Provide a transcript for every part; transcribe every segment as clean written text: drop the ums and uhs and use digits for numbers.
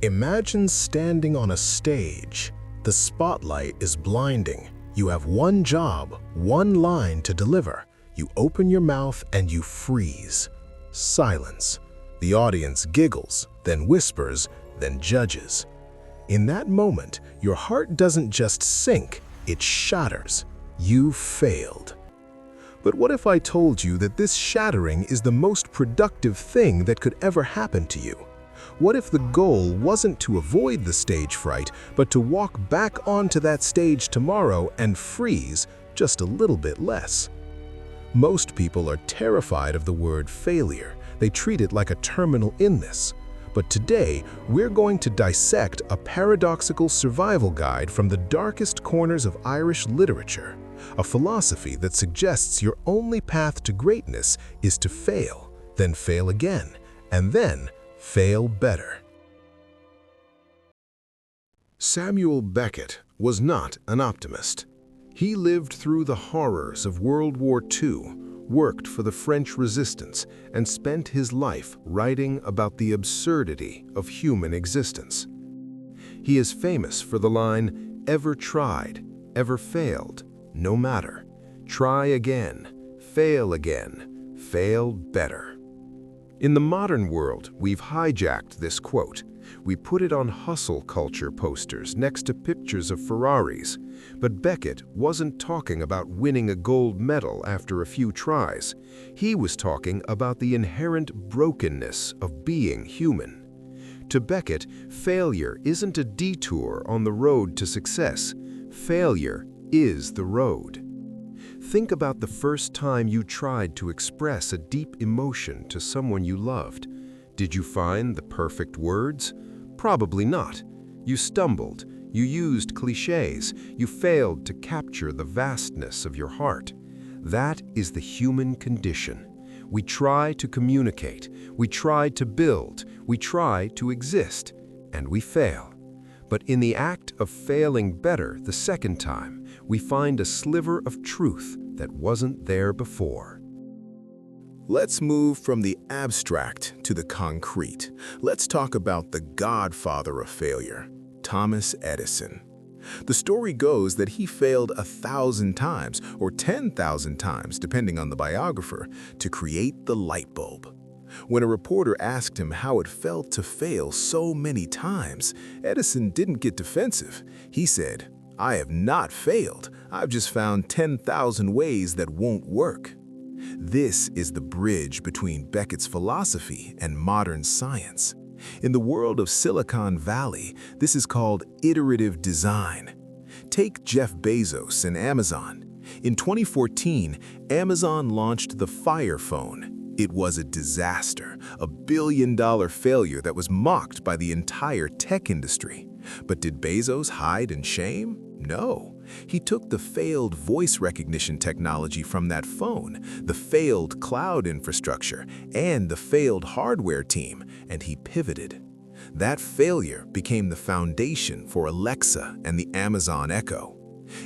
Imagine standing on a stage. The spotlight is blinding. You have one job, one line to deliver. You open your mouth and you freeze. Silence. The audience giggles, then whispers, then judges. In that moment, your heart doesn't just sink, it shatters. You failed. But what if I told you that this shattering is the most productive thing that could ever happen to you? What if the goal wasn't to avoid the stage fright, but to walk back onto that stage tomorrow and freeze just a little bit less? Most people are terrified of the word failure. They treat it like a terminal illness. But today, we're going to dissect a paradoxical survival guide from the darkest corners of Irish literature, a philosophy that suggests your only path to greatness is to fail, then fail again, and then fail better. Samuel Beckett was not an optimist. He lived through the horrors of World War II, worked for the French resistance, and spent his life writing about the absurdity of human existence. He is famous for the line, "Ever tried, ever failed, no matter. Try again, fail better." In the modern world, we've hijacked this quote. We put it on hustle culture posters next to pictures of Ferraris. But Beckett wasn't talking about winning a gold medal after a few tries. He was talking about the inherent brokenness of being human. To Beckett, failure isn't a detour on the road to success. Failure is the road. Think about the first time you tried to express a deep emotion to someone you loved. Did you find the perfect words? Probably not. You stumbled, you used cliches, you failed to capture the vastness of your heart. That is the human condition. We try to communicate, we try to build, we try to exist, and we fail. But in the act of failing better the second time, we find a sliver of truth that wasn't there before. Let's move from the abstract to the concrete. Let's talk about the godfather of failure, Thomas Edison. The story goes that he failed 1,000 times or 10,000 times, depending on the biographer, to create the light bulb. When a reporter asked him how it felt to fail so many times, Edison didn't get defensive. He said, "I have not failed. I've just found 10,000 ways that won't work." This is the bridge between Beckett's philosophy and modern science. In the world of Silicon Valley, this is called iterative design. Take Jeff Bezos and Amazon. In 2014, Amazon launched the Fire Phone. It was a disaster, a billion-dollar failure that was mocked by the entire tech industry. But did Bezos hide in shame? No. He took the failed voice recognition technology from that phone, the failed cloud infrastructure, and the failed hardware team, and he pivoted. That failure became the foundation for Alexa and the Amazon Echo.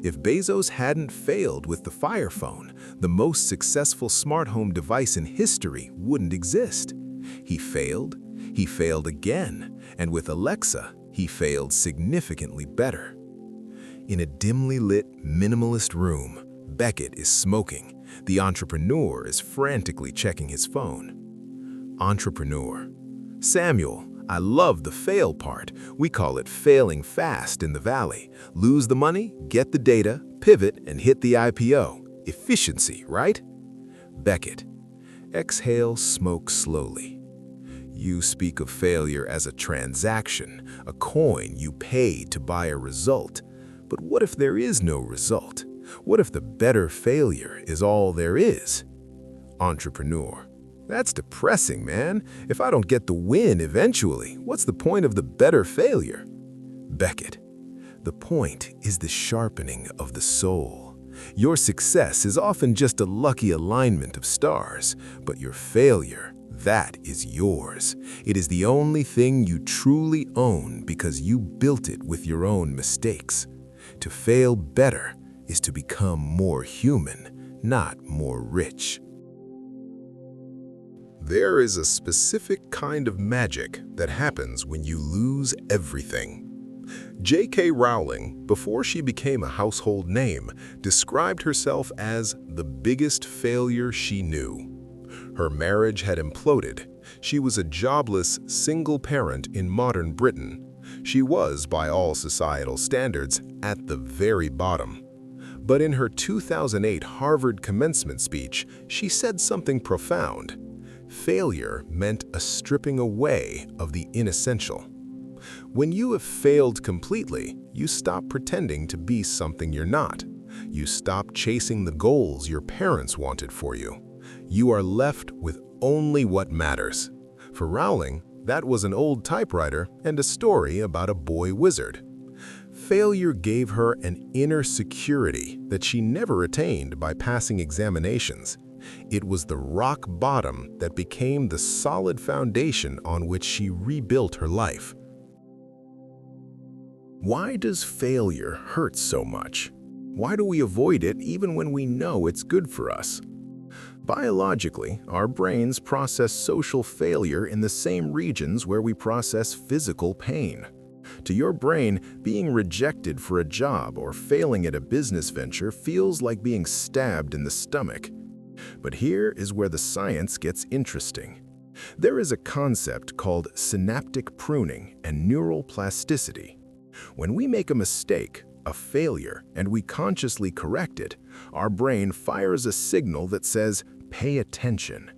If Bezos hadn't failed with the Fire Phone, the most successful smart home device in history wouldn't exist. He failed again, and with Alexa, he failed significantly better. In a dimly lit, minimalist room, Beckett is smoking. The entrepreneur is frantically checking his phone. Entrepreneur. "Samuel, I love the fail part. We call it failing fast in the Valley. Lose the money, get the data, pivot, and hit the IPO. Efficiency, right?" Beckett. Exhale, smoke slowly. "You speak of failure as a transaction, a coin you pay to buy a result. But what if there is no result? What if the better failure is all there is?" Entrepreneur. "That's depressing, man. If I don't get the win eventually, what's the point of the better failure?" Beckett. "The point is the sharpening of the soul. Your success is often just a lucky alignment of stars, but your failure, that is yours. It is the only thing you truly own because you built it with your own mistakes. To fail better is to become more human, not more rich." There is a specific kind of magic that happens when you lose everything. J.K. Rowling, before she became a household name, described herself as the biggest failure she knew. Her marriage had imploded. She was a jobless, single parent in modern Britain. She was, by all societal standards, at the very bottom. But in her 2008 Harvard commencement speech, she said something profound. Failure meant a stripping away of the inessential. When you have failed completely, you stop pretending to be something you're not. You stop chasing the goals your parents wanted for you. You are left with only what matters. For Rowling, that was an old typewriter and a story about a boy wizard. Failure gave her an inner security that she never attained by passing examinations. It was the rock bottom that became the solid foundation on which she rebuilt her life. Why does failure hurt so much? Why do we avoid it even when we know it's good for us? Biologically, our brains process social failure in the same regions where we process physical pain. To your brain, being rejected for a job or failing at a business venture feels like being stabbed in the stomach. But here is where the science gets interesting. There is a concept called synaptic pruning and neural plasticity. When we make a mistake, a failure, and we consciously correct it, our brain fires a signal that says, "Pay attention."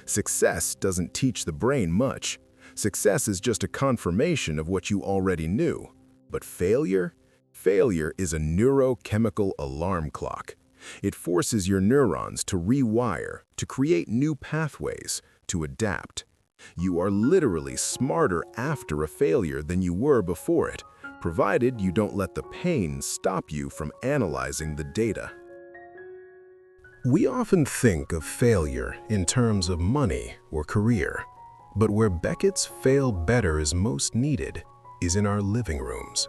Success doesn't teach the brain much. Success is just a confirmation of what you already knew. But failure? Failure is a neurochemical alarm clock. It forces your neurons to rewire, to create new pathways, to adapt. You are literally smarter after a failure than you were before it, provided you don't let the pain stop you from analyzing the data. We often think of failure in terms of money or career, but where Beckett's "fail better" is most needed is in our living rooms.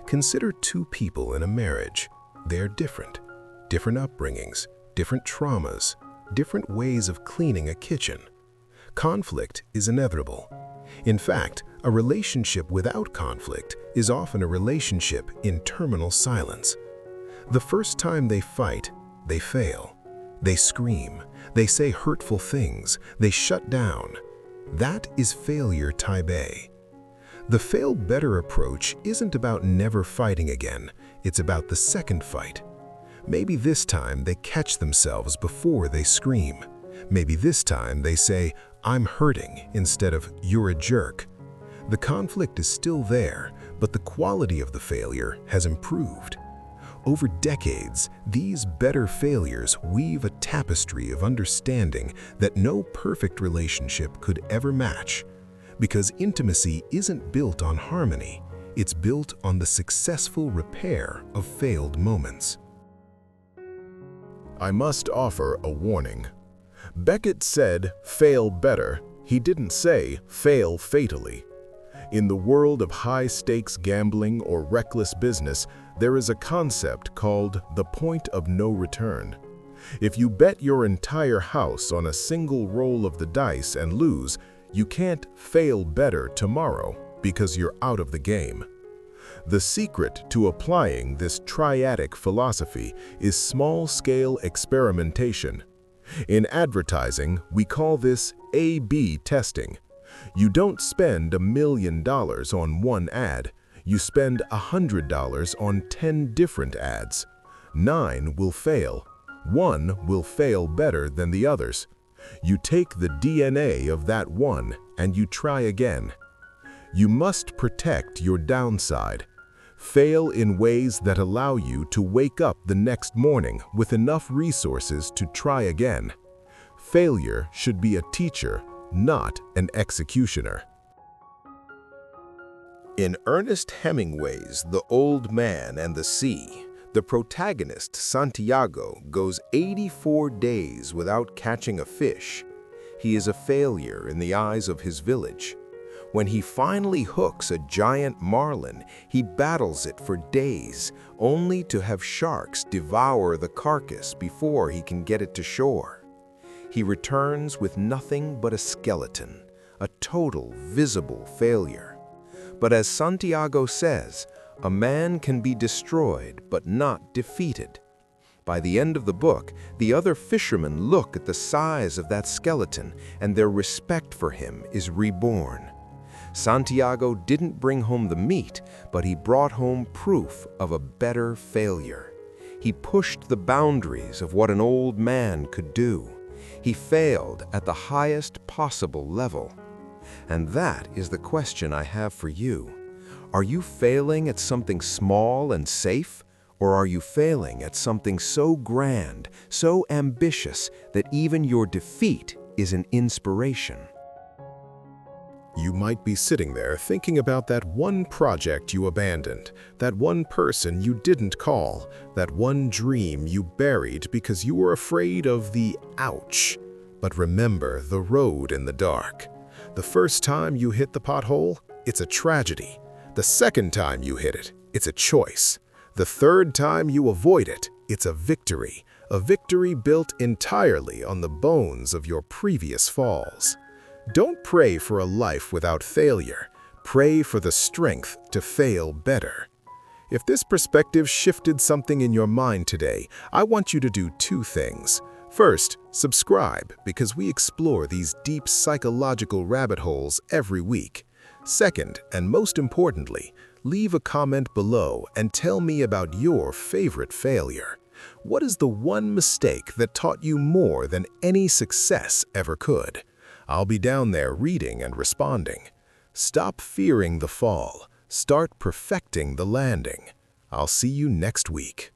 Consider two people in a marriage. They're different upbringings, different traumas, different ways of cleaning a kitchen. Conflict is inevitable. In fact, a relationship without conflict is often a relationship in terminal silence. The first time they fight, they fail. They scream. They say hurtful things. They shut down. That is failure type A. The fail better approach isn't about never fighting again. It's about the second fight. Maybe this time they catch themselves before they scream. Maybe this time they say, "I'm hurting," instead of "you're a jerk." The conflict is still there, but the quality of the failure has improved. Over decades, these better failures weave a tapestry of understanding that no perfect relationship could ever match. Because intimacy isn't built on harmony, it's built on the successful repair of failed moments. I must offer a warning. Beckett said, "Fail better." He didn't say, "Fail fatally." In the world of high-stakes gambling or reckless business, there is a concept called the point of no return. If you bet your entire house on a single roll of the dice and lose, you can't fail better tomorrow because you're out of the game. The secret to applying this triadic philosophy is small-scale experimentation. In advertising, we call this A/B testing. You don't spend $1 million on one ad. You spend $100 on 10 different ads. 9 will fail. 1 will fail better than the others. You take the DNA of that one and you try again. You must protect your downside. Fail in ways that allow you to wake up the next morning with enough resources to try again. Failure should be a teacher, not an executioner. In Ernest Hemingway's The Old Man and the Sea, the protagonist, Santiago, goes 84 days without catching a fish. He is a failure in the eyes of his village. When he finally hooks a giant marlin, he battles it for days, only to have sharks devour the carcass before he can get it to shore. he returns with nothing but a skeleton, a total visible failure. But as Santiago says, a man can be destroyed but not defeated. By the end of the book, the other fishermen look at the size of that skeleton, and their respect for him is reborn. Santiago didn't bring home the meat, but he brought home proof of a better failure. He pushed the boundaries of what an old man could do. He failed at the highest possible level. And that is the question I have for you. Are you failing at something small and safe? Or are you failing at something so grand, so ambitious, that even your defeat is an inspiration? You might be sitting there thinking about that one project you abandoned, that one person you didn't call, that one dream you buried because you were afraid of the ouch. But remember the road in the dark. The first time you hit the pothole, it's a tragedy. The second time you hit it, it's a choice. The third time you avoid it, it's a victory built entirely on the bones of your previous falls. Don't pray for a life without failure. Pray for the strength to fail better. If this perspective shifted something in your mind today, I want you to do two things. First, subscribe because we explore these deep psychological rabbit holes every week. Second, and most importantly, leave a comment below and tell me about your favorite failure. What is the one mistake that taught you more than any success ever could? I'll be down there reading and responding. Stop fearing the fall. Start perfecting the landing. I'll see you next week.